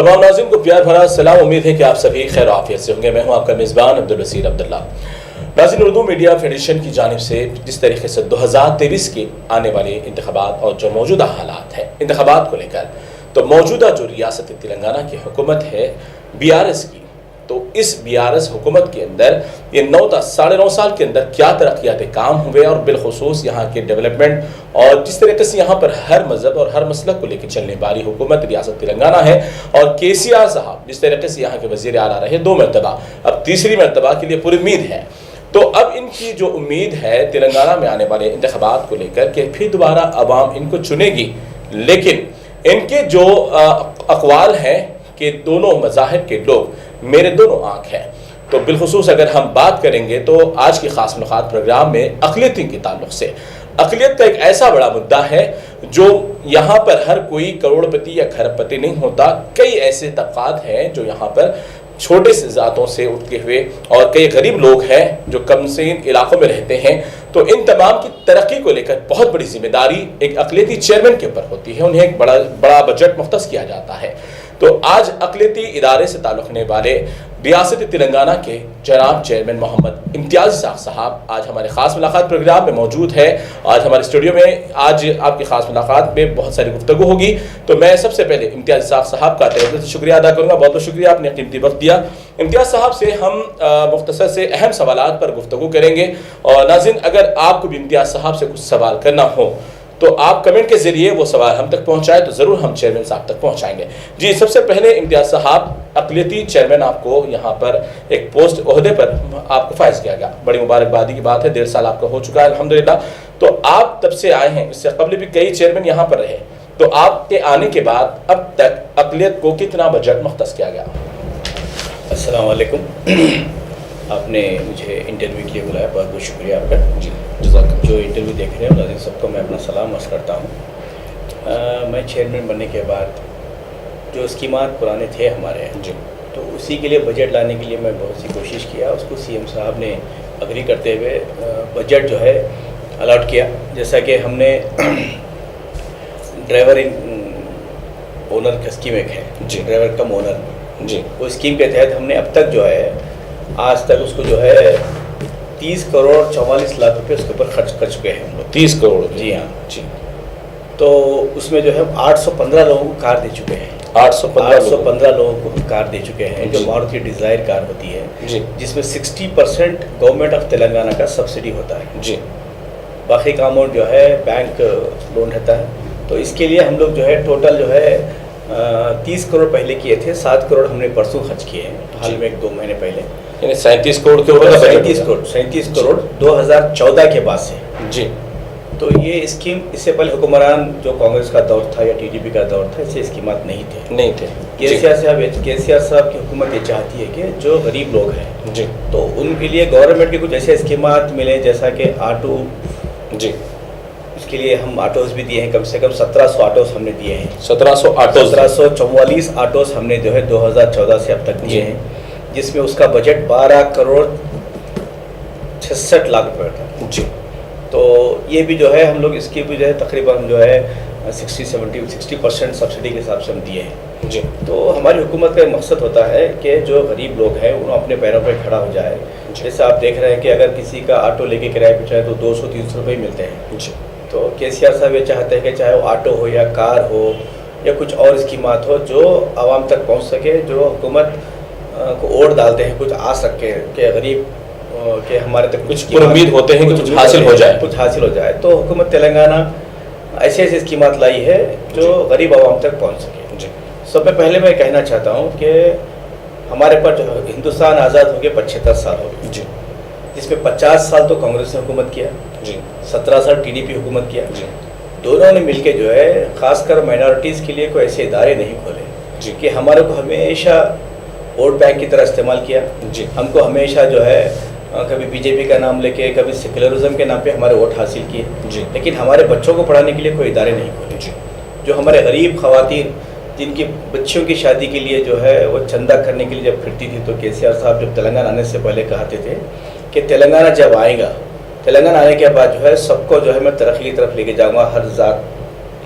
तमाम नाज़रीन को प्यार भरा सलाम। उम्मीद है कि आप सभी खैर आफियत से होंगे। मैं हूं आपका मेज़बान अब्दुल वसीर अब्दुल्ला। नाज़रीन, उर्दू मीडिया फेडरेशन की जानिब से जिस तरीके से 2023 के आने वाले इंतखाबात और जो मौजूदा हालात हैं इंतखाबात को लेकर, तो मौजूदा जो रियासत तेलंगाना की हुकूमत है BRS की, तो इस BRS हुकूमत के अंदर ये 9-9.5 साल के अंदर क्या तरक्याती काम हुए और बिलखुसूस यहाँ के डेवलपमेंट और जिस तरीके से यहाँ पर हर मज़हब और हर मसलक को लेकर चलने वाली हुकूमत रियासत तेलंगाना है। और KCR साहब जिस तरीके से यहाँ के वज़ीर आला रहे 2 मरतबा, अब तीसरी मरतबा के लिए पूरी उम्मीद है। तो अब इनकी जो उम्मीद है तेलंगाना में आने वाले इंतखाबात को लेकर कि फिर दोबारा अवाम इनको चुनेगी, लेकिन इनके जो अक़वाल हैं कि दोनों मज़ाहिब के लोग मेरे दोनों आँख हैं। तो बिलखुसूस अगर हम बात करेंगे तो आज की ख़ास मुलाकात प्रोग्राम में अक़लियती के ताल्लुक़ से, अक़लियत का एक ऐसा बड़ा मुद्दा है जो यहाँ पर हर कोई करोड़पति या खरबपति नहीं होता। कई ऐसे तबक़ात हैं जो यहाँ पर छोटे से ज़ातों से उठते हुए और कई गरीब लोग हैं जो कमसीन इलाकों में रहते हैं। तो इन तमाम की तरक्की को लेकर बहुत बड़ी जिम्मेदारी एक अक़लियती चेयरमैन के ऊपर होती है। उन्हें एक बड़ा बजट मुख्तस किया जाता है। तो आज अक़लियती इदारे से ताल्लुक़ रखने वाले रियासत तेलंगाना के जनाब चेयरमैन मोहम्मद इम्तियाज़ इसाक़ साहब आज हमारे ख़ास मुलाकात प्रोग्राम में मौजूद है। आज हमारे स्टूडियो में आज आपकी ख़ास मुलाकात में बहुत सारी गुफ्तगू होगी। तो मैं सबसे पहले इम्तियाज़ इसाक़ साहब का तहे दिल से शुक्रिया अदा करूँगा। बहुत बहुत शुक्रिया, आपने कीमती वक्त दिया। इम्तियाज़ साहब से हम मुख्तसर से अहम सवालात पर गुफ्तगू करेंगे। और नाज़रीन, अगर आपको भी इम्तियाज़ साहब से कुछ सवाल करना हो तो आप कमेंट के ज़रिए वो सवाल हम तक पहुँचाएँ तो ज़रूर हम चेयरमैन साहब तक पहुँचाएँगे। जी, सबसे पहले इम्तियाज़ साहब, अक़लियती चेयरमैन आपको यहाँ पर एक पोस्ट ओहदे पर आपको फाइज किया गया, बड़ी मुबारकबादी की बात है। 1.5 साल आपका हो चुका है अल्हम्दुलिल्लाह। तो आप तब से आए हैं, इससे कबल भी कई चेयरमैन यहाँ पर रहे। तो आपके आने के बाद अब तक अक़लियत को कितना बजट मुख्तस किया गया? अस्सलाम वालेकुम। आपने मुझे इंटरव्यू के लिए बुलाया, बहुत बहुत शुक्रिया आपका। जी, जो इंटरव्यू देख रहे हैं नाज़रीन सबको मैं अपना सलाम अर्ज़ करता हूँ। मैं चेयरमैन बनने के बाद जो स्कीमात पुराने थे हमारे जी, तो उसी के लिए बजट लाने के लिए मैं बहुत सी कोशिश किया। उसको CM साहब ने अग्री करते हुए बजट जो है अलॉट किया। जैसा कि हमने ड्राइवर इन ओनर का स्कीम एक है जी, ड्राइवर कम ओनर जी, वो स्कीम के तहत हमने अब तक जो है आज तक उसको जो है 30 करोड़ 44 लाख रुपए उसके ऊपर खर्च कर चुके हैं हम लोग। 30 करोड़? जी हाँ जी। तो उसमें जो है 815 लोगों को कार दे चुके हैं। 815 लोगों को कार दे चुके हैं, जो मारुति डिज़ायर कार होती है जी, जिसमें 60% गवर्नमेंट ऑफ तेलंगाना का सब्सिडी होता है जी। बाकी का अमाउंट जो है बैंक लोन रहता है। तो इसके लिए हम लोग जो है टोटल जो है 30 करोड़ पहले किए थे, 7 करोड़ हमने परसों खर्च किए हैं हाल में 1-2 महीने पहले। यानी 37 करोड़ के ऊपर 37 करोड़ 2014 के बाद से। जी। तो ये स्कीम इससे पहले हुक्मरान जो कांग्रेस का दौर था या TDP का दौर था, इससे स्कीमात नहीं थे। KCR साहब की हुकूमत ये चाहती है कि जो गरीब लोग हैं जी, तो उनके लिए गवर्नमेंट के कुछ ऐसे स्कीमात मिले, जैसा कि ऑटो। जी, उसके लिए हम ऑटोज़ भी दिए हैं, कम से कम 1700 ऑटोज़ हमने दिए हैं। 1700 ऑटो? 1744 ऑटोज़ हमने जो है 2014 से अब तक दिए हैं, जिसमें उसका बजट 12 करोड़ 66 लाख रुपये था। जी। तो ये भी जो है हम लोग इसकी भी जो है तकरीबन जो है 60% सब्सिडी के हिसाब से हम दिए हैं। जी। तो हमारी हुकूमत का मकसद होता है कि जो गरीब लोग हैं उन्हें अपने पैरों पर खड़ा हो जाए। जैसे आप देख रहे हैं कि अगर किसी का ऑटो लेके किराए पे चाहे तो 200-300 रुपये मिलते हैं। जी। तो KCR साहब ये चाहते हैं कि चाहे वो ऑटो हो या कार हो या कुछ और स्कीमात हो जो आवाम तक पहुँच सके, जो हुकूमत को वोट डालते हैं कुछ आस रखे कि गरीब कि हमारे तक कुछ उम्मीद होते हैं कि कुछ हासिल हो जाए। तो हुकूमत तेलंगाना ऐसे स्कीमात लाई है जो गरीब आवाम तक पहुंच सके। जी। सबसे पहले मैं कहना चाहता हूं कि हमारे पर जो हिंदुस्तान आज़ाद हो गया 75 साल हो गए जी, जिसमें 50 साल तो कांग्रेस ने हुकूमत किया जी, 17 साल TDP हुकूमत किया जी। दोनों ने मिलकर जो है ख़ासकर माइनॉरिटीज़ के लिए कोई ऐसे इदारे नहीं खोले जी, कि हमारे को हमेशा वोट बैंक की तरह इस्तेमाल किया। जी। हमको हमेशा जो है कभी BJP का नाम लेके, कभी सेकुलरिज्म के नाम पे हमारे वोट हासिल किए, लेकिन हमारे बच्चों को पढ़ाने के लिए कोई इदारे नहीं खोले। जो हमारे गरीब ख़वातीन जिनकी बच्चियों की शादी के लिए जो है वो चंदा करने के लिए जब फिरती थी, तो KCR साहब जब तेलंगाना आने से पहले कहते थे कि तेलंगाना जब आएगा, तेलंगाना आने के बाद जो है सबको जो है मैं तरक्की की तरफ लेके जाऊँगा,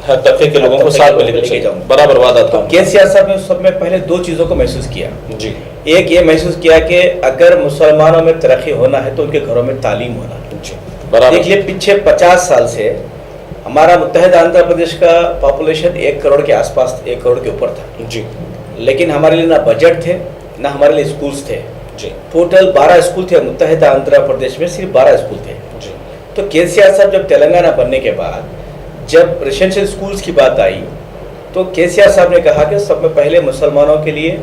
हर तबके के लोगों को साथ में लेके जाऊंगा, बराबर वादा था। केसीआर साहब ने सब में पहले दो चीज़ों को महसूस किया जी। एक ये महसूस किया कि अगर मुसलमानों में तरक्की होना है तो उनके घरों में तालीम होना जी, बराबर। देखिए पीछे 50 साल से हमारा मुत्तहदा आंध्र प्रदेश का पॉपुलेशन 1 करोड़ के आसपास, 1 करोड़ के ऊपर था जी, लेकिन हमारे लिए ना बजट थे ना हमारे लिए स्कूल्स थे जी, टोटल 12 स्कूल थे मुत्तहदा आंध्र प्रदेश में, सिर्फ 12 स्कूल थे जी। तो केसीआर साहब जब तेलंगाना बनने के बाद जब रेसिडेंशियल स्कूल्स की बात आई तो केसीआर साहब ने कहा कि सब में पहले मुसलमानों के लिए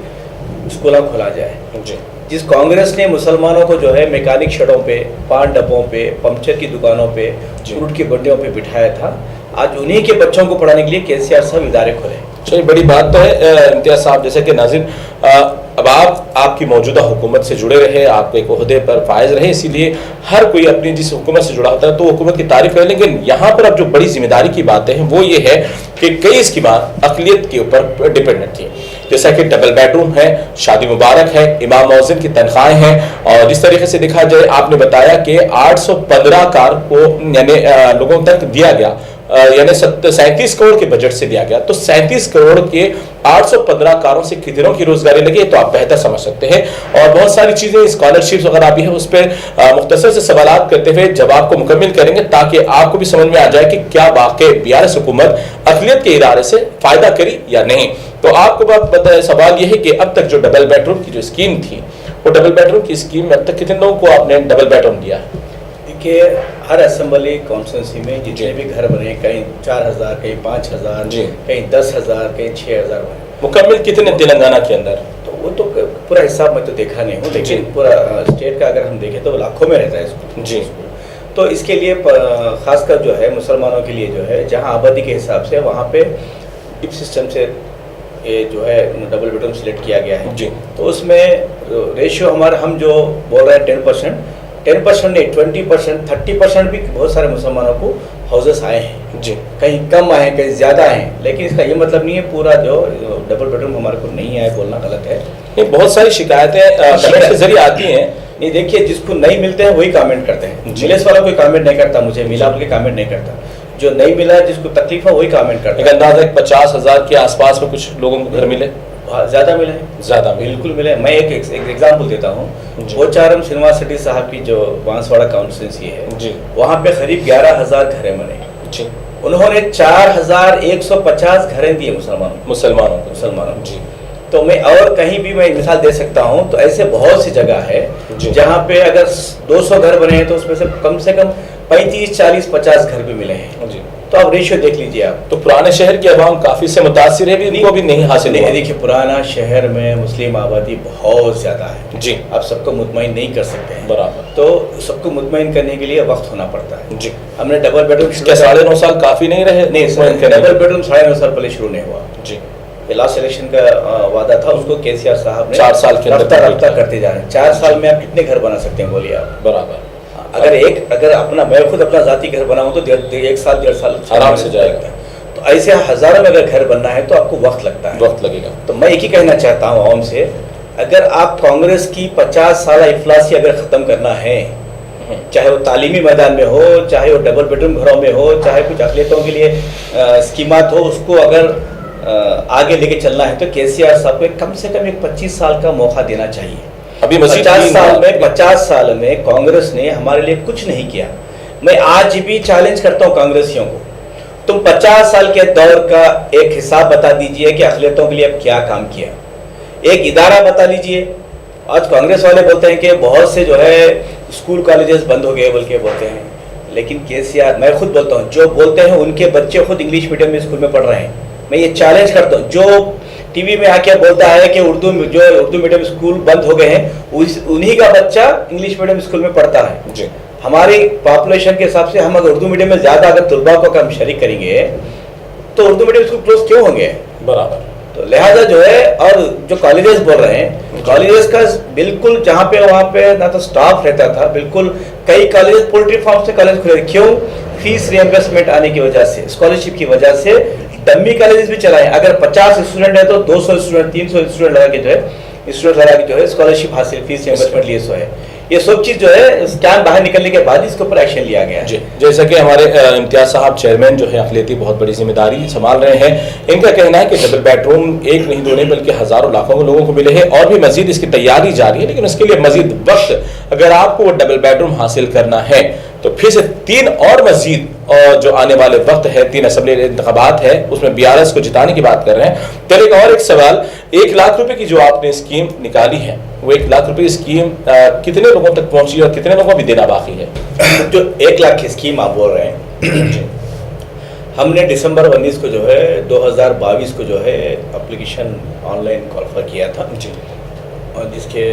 स्कूल खोला जाए जी। जिस कांग्रेस ने मुसलमानों को जो है मैकेनिक शेडों पे, पान डब्बों पे, पंक्चर की दुकानों पे, फ्रूट की मंडियों पे बिठाया था, आज उन्हीं के बच्चों को पढ़ाने के लिए केसीआर साहब इदारे खोले। चलिए, बड़ी बात तो है इम्तियाज साहब, जैसे कि नाज़रीन अब आप आपकी मौजूदा हुकूमत से जुड़े रहे, आप एक ओहदे पर फायज रहे, इसीलिए हर कोई अपनी जिस हुकूमत से जुड़ा होता है तो हुकूमत की तारीफ करे, लेकिन यहाँ पर अब जो बड़ी जिम्मेदारी की बातें हैं वो ये है कि कई स्कीमात अक़लियत के ऊपर डिपेंडेंट थी, जैसा कि डबल बेडरूम है, शादी मुबारक है, इमाम मौज़िन की तनख्वाहें हैं, और जिस तरीके से देखा जाए आपने बताया कि 815 कार को यानी लोगों तक दिया गया, यानी 37 करोड़ के बजट से दिया गया, तो 37 करोड़ के 815 कारों से कितनों की रोजगारी लगी तो आप बेहतर समझ सकते हैं। और बहुत सारी चीजें स्कॉलरशिप्स वगैरह भी है, उस पर मुख्तसर से सवालात करते हुए जवाब को मुकम्मल करेंगे ताकि आपको भी समझ में आ जाए कि क्या वाकई बीआरएस हुकूमत अक़लियत के इरादे से फायदा करी या नहीं। तो आपको सवाल यह है कि अब तक जो डबल बेडरूम की जो स्कीम थी, वो डबल बेडरूम की स्कीम में अब तक कितने लोगों को आपने डबल बेडरूम दिया है? कि हर असेंबली कॉन्स्टिट्यूंसी में जितने भी घर बने, कहीं 4000, कहीं 5000, कहीं 10,000, कहीं 6,000 बने। मुकम्मल कितने तेलंगाना के अंदर? तो वो तो पूरा हिसाब मैं तो देखा नहीं हूँ, लेकिन पूरा स्टेट का अगर हम देखें तो लाखों में रहता है इसको जी। तो इसके लिए खासकर जो है मुसलमानों के लिए जो है जहाँ आबादी के हिसाब से वहाँ पे डिप सिस्टम से ये जो है डबल बेडरूम सिलेक्ट किया गया है जी। तो उसमें रेशियो हमारा हम जो बोल रहे हैं 10% नहीं 20%, 30% भी बहुत सारे मुसलमानों को हाउसेस आए हैं जी, कहीं कम आए हैं, कहीं ज़्यादा आए हैं, लेकिन इसका ये मतलब नहीं है पूरा जो डबल बेडरूम हमारे को नहीं आए, बोलना गलत है। नहीं, बहुत सारी शिकायतें कमेंट के जरिए आती हैं। नहीं, देखिए जिसको नहीं मिलते हैं वही कमेंट करते हैं, मिलेस वाला कोई कमेंट नहीं करता, मुझे मिला बोल के कमेंट नहीं करता, जो नहीं मिला जिसको तकलीफ है वही कमेंट करता है। अंदाजा 50,000 के आसपास में कुछ लोगों को घर मिले, ज़्यादा मिले हैं, ज़्यादा बिल्कुल मिले। मैं एक एग्जाम्पल देता हूँ, पोचारम श्रीनिवास रेड्डी साहब की जो बांसवाड़ा काउंसिलेंसी है जी, वहाँ पे करीब 11,000 घरें बने जी। उन्होंने 4,150 घरें दिए मुसलमानों जी। तो मैं और कहीं भी मैं मिसाल दे सकता हूँ, तो ऐसे बहुत सी जगह है जहाँ पे अगर 200 घर बने हैं तो उसमें से कम 35, 40, 50 घर भी मिले हैं जी। तो आप रेशियो देख लीजिए आप। तो पुराने शहर की आवाम काफी से मुतासिर है, भी भी नहीं हासिल नहीं। देखिए पुराना शहर में मुस्लिम आबादी बहुत ज्यादा है जी, आप सबको मुतमईन नहीं कर सकते हैं बराबर, तो सबको मुतमईन करने के लिए वक्त होना पड़ता है जी। हमने डबल बेडरूम 9.5 साल काफी नहीं रहे? नहीं, डबल बेडरूम 9.5 साल पहले शुरू नहीं हुआ जी। लास्ट इलेक्शन का वादा था, उसको केसीआर साहब ने 4 साल के रफ्ता करते जा रहे हैं। 4 साल में आप कितने घर बना सकते हैं बोलिए आप? बराबर। अगर अपना मैं खुद अपना जाति घर बनाऊं तो 1 साल 1.5 साल आराम से जाएगा। तो ऐसे हजारों में अगर घर बनना है तो आपको वक्त लगता है, वक्त लगेगा। तो मैं एक ही कहना चाहता हूँ आवाम से, अगर आप कांग्रेस की 50 साल इफलासी अगर ख़त्म करना है, चाहे वो तालीमी मैदान में हो, चाहे वो डबल बेडरूम घरों में हो, चाहे कुछ अक़लियतों के लिए स्कीमात हो, उसको अगर आगे लेके चलना है तो केसीआर साहब को कम से कम एक 25 साल का मौका देना चाहिए। अभी 50 साल में कांग्रेस ने हमारे लिए कुछ नहीं किया। मैं आज भी चैलेंज करता हूँ कांग्रेसियों को, तुम 50 साल के दौर का एक हिसाब बता दीजिए कि अक़लियतों के लिए अब क्या काम किया, एक इदारा बता लीजिए। आज कांग्रेस वाले बोलते हैं कि बहुत से जो है स्कूल कॉलेजेस बंद हो गए बोल के बोलते हैं, लेकिन केसीआर, मैं खुद बोलता हूँ, जो बोलते हैं उनके बच्चे खुद इंग्लिश मीडियम में स्कूल में पढ़ रहे हैं। मैं ये चैलेंज करता हूँ, जो टीवी में आके बोलता है कि उर्दू मीडियम स्कूल बंद हो गए हैं, उन्हीं का बच्चा इंग्लिश मीडियम स्कूल में पढ़ता है जी। हमारी पॉपुलेशन के हिसाब से हम अगर उर्दू मीडियम में ज़्यादा अगर तुलबा को हम शरीक करेंगे तो उर्दू मीडियम स्कूल क्लोज क्यों होंगे? बराबर। तो लिहाजा जो है, और जो कॉलेजेस बोल रहे हैं, कॉलेजेस का बिल्कुल जहाँ पे वहाँ पे ना तो स्टाफ रहता था, बिल्कुल कई कॉलेज पोल्ट्री फार्म से कॉलेज खुले, क्यों? फीस रिएम्बर्समेंट आने की वजह से, स्कॉलरशिप की वजह से डम्मी कॉलेजेस भी चलाए। अगर 50 स्टूडेंट है तो 200 स्टूडेंट, 300 स्टूडेंट लगा के जो है स्कॉलरशिप हासिल, फीस रिएम्बर्समेंट लिए सो है। ये सब चीज़ जो है स्कैम बाहर निकलने के बाद इसके ऊपर एक्शन लिया गया है। जी, जैसा कि हमारे इम्तियाज साहब चेयरमैन जो है अखिलेती बहुत बड़ी जिम्मेदारी संभाल रहे हैं, इनका कहना है कि डबल बेडरूम एक नहीं दो नहीं बल्कि हजारों लाखों को लोगों को मिले हैं और भी मजीद इसकी तैयारी जारी है, लेकिन उसके लिए मजीद वक्त अगर आपको वो डबल बेडरूम हासिल करना है तो फिर से 3 और मजीद और जो आने वाले वक्त है 3 असेंबली इंतखाबात है उसमें BRS को जिताने की बात कर रहे हैं। तो एक सवाल, 1 लाख रुपए की जो आपने स्कीम निकाली है वो 1 लाख रुपए की स्कीम कितने लोगों तक पहुंची और कितने लोगों को भी देना बाकी है? जो 1 लाख की स्कीम आप बोल रहे हैं हमने दिसंबर 19 को जो है 2022 को जो है एप्लीकेशन ऑनलाइन क्वालिफाई किया था जी, और जिसके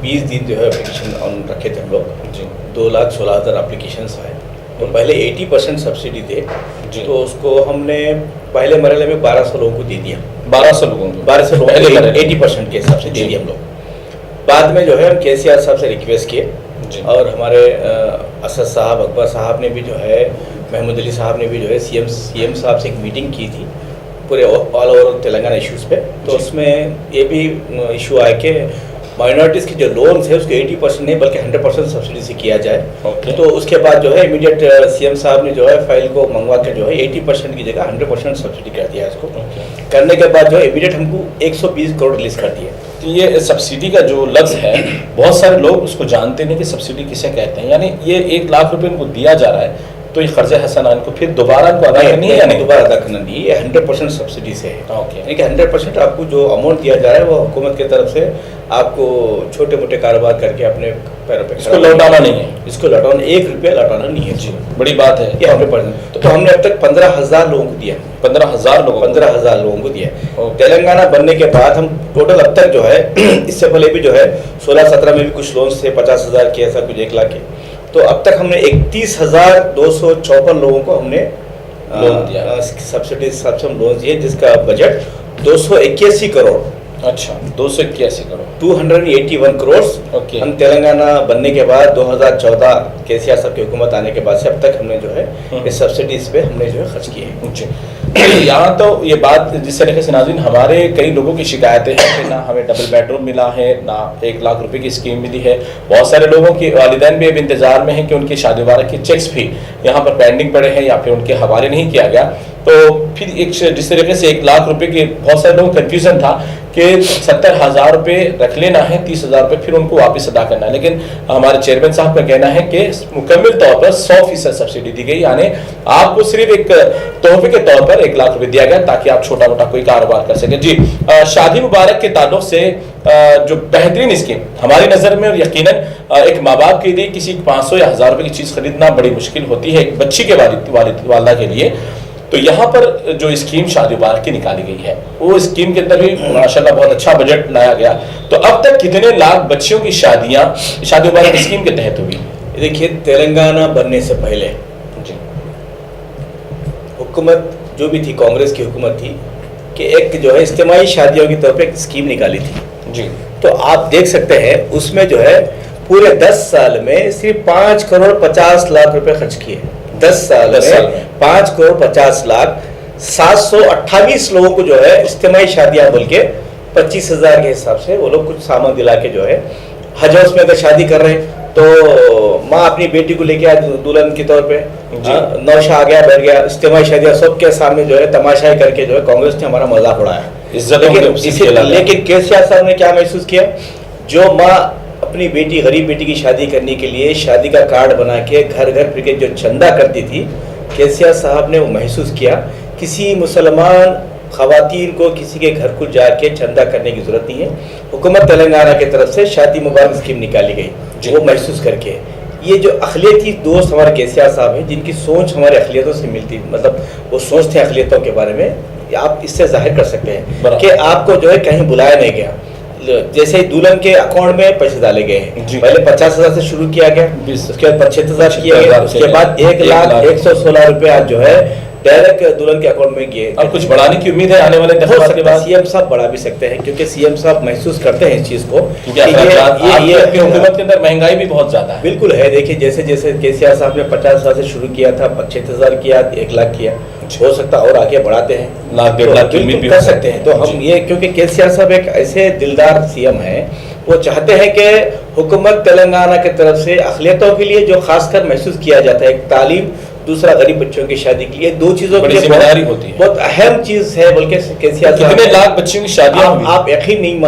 20 दिन जो है एप्लीकेशन ऑन रखे थे हम लोग जी, 2,16,000 एप्लीकेशंस आए। तो पहले 80% सब्सिडी थे जी। तो उसको हमने पहले मरहले में 1200 लोगों को दे दिया। 1200 लोगों को 1200 लोगों पहले को मरहले। 80% के हिसाब से दे जी। दिया हम लोग। बाद में जो है हम KCR साहब से रिक्वेस्ट किए जी। और हमारे असद साहब, अकबर साहब ने भी जो है, महमूद अली साहब ने भी जो है CM साहब से एक मीटिंग की थी पूरे ऑल ओवर तेलंगाना इश्यूज़ पे। तो उसमें ये भी इशू आया कि माइनॉरिटीज़ की जो लोन्स है उसको 80% नहीं बल्कि 100% सब्सिडी से किया जाए। ओके। तो उसके बाद जो है इमीडिएट CM साहब ने जो है फाइल को मंगवा के जो है 80% की जगह 100% सब्सिडी कर दिया इसको। करने के बाद जो है इमीडिएट हमको 120 करोड़ रिलीज कर दिए। तो ये सब्सिडी का जो लफ्ज़ है बहुत सारे लोग उसको जानते नहीं कि सब्सिडी किसे कहते हैं, यानी ये 1 लाख रुपए उनको दिया जा रहा है तो ये कर्ज हसना इनको फिर दोबारा इनको अदा करनी है या नहीं? दोबारा अदा करना नहीं, ये 100% सब्सिडी से है। ओके। यानी कि 100% आपको जो अमाउंट दिया जा रहा है वो हुकूमत की तरफ से आपको छोटे मोटे कारोबार करके अपने पैरों पे इसको लौटाना नहीं है? इसको लौटाना 1 रुपया लौटाना नहीं है जी, बड़ी बात है। ये 100%। तो हमने अब तक 15,000 लोगों को दिया। 15,000 लोगों को? 15,000 लोगों को दिया। ओके। तेलंगाना बनने के बाद हम टोटल अब तक जो है इससे पहले भी जो है 16-17 में भी कुछ लोन्स थे 50,000 के, ऐसा कुछ 1 लाख के। तो अब तक हमने 31,254 लोगों को हमने लोन दिया, सब्सिडी हम लोन दिए, जिसका बजट 281 करोड़। अच्छा, 281 करोड़ 281 करोड़ ओके। हम तेलंगाना बनने के बाद 2014 KCR साहब की हुकूमत आने के बाद से अब तक हमने जो है इस सब्सिडीज पे हमने जो है खर्च किए हैं। जी, यहाँ तो ये बात जिस तरीके से नाज़रीन हमारे कई लोगों की शिकायतें हैं कि ना हमें डबल बेडरूम मिला है ना 1 लाख रुपए की स्कीम मिली है। बहुत सारे लोगों की वालिदैन भी अब इंतजार में हैं कि उनकी शादी मुबारक के चेक्स भी यहाँ पर पेंडिंग पड़े हैं या फिर उनके हवाले नहीं किया गया। तो फिर एक जिस तरीके से 1 लाख रुपए की बहुत सारे लोगों को कन्फ्यूजन था कि 70,000 रुपये रख लेना है, 30,000 रुपये फिर उनको वापस अदा करना है, लेकिन हमारे चेयरमैन साहब का कहना है कि मुकम्मल तौर पर 100% सब्सिडी दी गई, यानी आपको सिर्फ एक तोहफे के तौर पर 1 लाख रुपए दिया गया ताकि आप छोटा मोटा कोई कारोबार कर सके। जी, शादी मुबारक के ताल्लुक से जो बेहतरीन स्कीम हमारी नज़र में, और यकीनन एक माँ बाप के लिए किसी 500 या 1000 रुपये की चीज़ खरीदना बड़ी मुश्किल होती है एक बच्ची के वालिदा के लिए, तो यहाँ पर जो स्कीम शादी मुबारक की निकाली गई है वो स्कीम के अंदर भी माशाल्लाह बहुत अच्छा बजट लाया गया। तो अब तक कितने लाख बच्चियों की शादियाँ शादी मुबारक स्कीम के तहत हुई? देखिए, तेलंगाना बनने से पहले जी, हुकूमत जो भी थी, कांग्रेस की हुकूमत थी कि एक जो है इज्तिमाई शादियों की तौर पे एक स्कीम निकाली थी। जी, तो आप देख सकते हैं उसमें जो है पूरे 10 साल में सिर्फ 5 करोड़ 50 लाख रुपए खर्च किए। 10 साल में 5 करोड़ 50 लाख 728 लोगों को जो है इज्तिमाई शादियां बोल के 25,000 के हिसाब से वो लोग कुछ सामान दिला के जो है हज हाउस में अगर शादी कर रहे हैं तो माँ अपनी बेटी को लेके आज दुल्हन के तौर पे नौशा आ गया, बैठ गया, इज्तिमाई शादियां सबके सामने जो है तमाशाई करके जो है कांग्रेस ने हमारा मजाक उड़ाया। लेकिन KCR साहब ने क्या महसूस किया, जो माँ अपनी बेटी, गरीब बेटी की शादी करने के लिए शादी का कार्ड बना के घर घर फिर के जो चंदा करती थी, KCR साहब ने वो महसूस किया किसी मुसलमान खवातीन को किसी के घर को जाके चंदा करने की जरूरत नहीं है। हुकूमत तेलंगाना की तरफ से शादी मुबारक स्कीम निकाली गई, वो महसूस करके। ये जो अखिलियती दोस्त हमारे KCR साहब हैं जिनकी सोच हमारे अखिलियतों से मिलती, मतलब वो सोचते हैं अखिलियतों के बारे में, आप इससे जाहिर कर सकते हैं कि आपको जो है कहीं बुलाया नहीं गया। जैसे दुल्हन के अकाउंट में पैसे डाले गए हैं, पहले 50,000 से शुरू किया गया, उसके बाद 25,000 किया गया, उसके बाद 1,116 रुपए आज जो है डायरेक्ट दुल्हन के अकाउंट में गए। और कुछ बढ़ाने की उम्मीद है आने वाले इंतखाबात के बाद? CM साहब बढ़ा भी सकते हैं क्योंकि CM साहब महसूस करते हैं इस चीज को। ये हुकूमत के अंदर महंगाई भी बहुत ज्यादा है। बिल्कुल है, देखिए जैसे जैसे KCR साहब ने 50,000 से शुरू किया था, 25,000 किया, 1 लाख किया, हो सकता और आगे बढ़ाते हैं, लाख डेढ़ लाख की उम्मीद बिल्कुल भी कर हो सकते हैं। तो हम जी। ये, क्योंकि केसीआर साहब एक ऐसे दिलदार सीएम हैं, वो चाहते हैं कि हुकूमत तेलंगाना की तरफ से अक़लियतों के लिए जो खासकर महसूस किया जाता है, एक तालीम, दूसरा गरीब बच्चों की शादी के लिए, दो चीज़ों बड़ी की जिम्मेदारी होती है। बहुत अहम चीज़ है। बल्कि केसीआर साहब कितने लाख बच्चियों की शादियां हुई? आप यकीन नहीं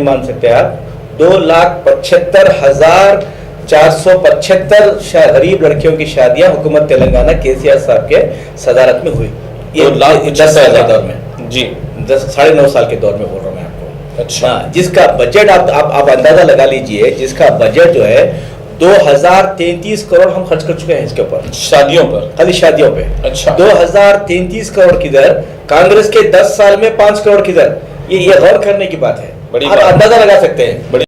मान सकते आप 2,75,475 गरीब लड़कियों की शादियां हुकूमत तेलंगाना केसीआर साहब के सदारत में हुई। ये 2,75,000 दौर में जी 9.5 साल के दौर में बोल रहा हूँ मैं आपको। अच्छा। हाँ, जिसका बजट आप अंदाजा लगा लीजिए, जिसका बजट जो है 2033 करोड़ हम खर्च कर चुके हैं इसके ऊपर, शादियों पर, खाली शादियों पे। अच्छा। 2033 करोड़ किधर, कांग्रेस के 10 साल में 5 करोड़ किधर, ये गौर करने की बात है। बड़ी आप बात। अंदाजा लगा सकते हैं। बड़ी